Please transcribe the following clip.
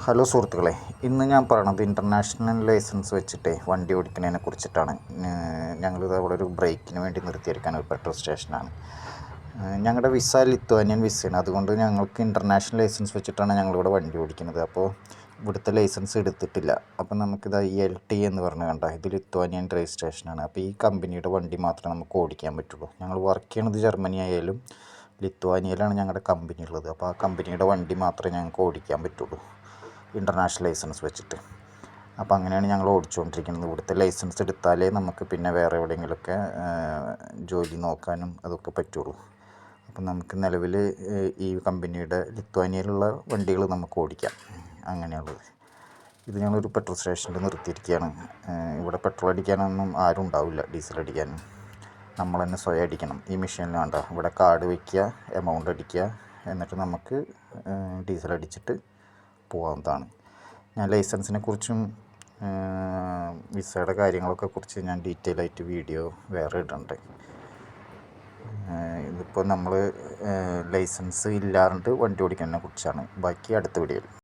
Hello സുഹൃത്തുക്കളെ, ഇന്ന് ഞാൻ പറയണത് ഇൻ്റർനാഷണൽ ലൈസൻസ് വെച്ചിട്ട് വണ്ടി ഓടിക്കുന്നതിനെ കുറിച്ചിട്ടാണ്. ഞങ്ങളിത് അവിടെ ഒരു ബ്രേക്കിന് വേണ്ടി നിർത്തിയിരിക്കാൻ ഒരു പെട്രോൾ സ്റ്റേഷനാണ്. ഞങ്ങളുടെ വിസ ലിത്വാനിയൻ വിസയാണ്. അതുകൊണ്ട് ഞങ്ങൾക്ക് ഇൻ്റർനാഷണൽ ലൈസൻസ് വെച്ചിട്ടാണ് ഞങ്ങളിവിടെ വണ്ടി ഓടിക്കുന്നത്. അപ്പോൾ ഇവിടുത്തെ ലൈസൻസ് എടുത്തിട്ടില്ല. അപ്പോൾ നമുക്കിത് LT എന്ന് പറഞ്ഞ് കണ്ട ഇത് ലിത്വാനിയൻ രജിസ്ട്രേഷനാണ്. അപ്പോൾ ഈ കമ്പനിയുടെ വണ്ടി മാത്രമേ നമുക്ക് ഓടിക്കാൻ പറ്റുള്ളൂ. ഞങ്ങൾ വർക്ക് ചെയ്യണത് ജർമ്മനി ആയാലും ലിത്വാനിയയിലാണ് ഞങ്ങളുടെ കമ്പനി ഉള്ളത്. അപ്പോൾ ആ കമ്പനിയുടെ വണ്ടി മാത്രമേ ഞങ്ങൾക്ക് ഓടിക്കാൻ പറ്റുള്ളൂ ഇൻ്റർനാഷണൽ ലൈസൻസ് വെച്ചിട്ട്. അപ്പോൾ അങ്ങനെയാണ് ഞങ്ങൾ ഓടിച്ചുകൊണ്ടിരിക്കുന്നത്. ഇവിടുത്തെ ലൈസൻസ് എടുത്താലേ നമുക്ക് പിന്നെ വേറെ എവിടെയെങ്കിലുമൊക്കെ ജോലി നോക്കാനും അതൊക്കെ പറ്റുള്ളൂ. അപ്പം നമുക്ക് നിലവിൽ ഈ കമ്പനിയുടെ ലിത്വാനിയയിലുള്ള വണ്ടികൾ നമുക്ക് ഓടിക്കാം. അങ്ങനെയുള്ളത്. ഇത് ഞങ്ങളൊരു പെട്രോൾ സ്റ്റേഷനിൽ നിർത്തിയിരിക്കുകയാണ്. ഇവിടെ പെട്രോൾ അടിക്കാനൊന്നും ആരും ഉണ്ടാവില്ല, ഡീസൽ അടിക്കാനും നമ്മൾ തന്നെ സ്വയം അടിക്കണം. ഈ മെഷീനിൽ വേണ്ട, ഇവിടെ കാർഡ് വയ്ക്കുക, എമൗണ്ട് അടിക്കുക, എന്നിട്ട് നമുക്ക് ഡീസൽ അടിച്ചിട്ട് പോകാവുന്നതാണ്. ഞാൻ ലൈസൻസിനെ കുറിച്ചും വിസയുടെ കാര്യങ്ങളൊക്കെ കുറിച്ച് ഞാൻ ഡീറ്റെയിൽ ആയിട്ട് വീഡിയോ വേറെ ഇടുന്നുണ്ട്. ഇതിപ്പോൾ നമ്മൾ ലൈസൻസ് ഇല്ലാണ്ട് വണ്ടി ഓടിക്കുന്നതിനെ കുറിച്ചാണ്. ബാക്കി അടുത്ത വീഡിയോയിൽ.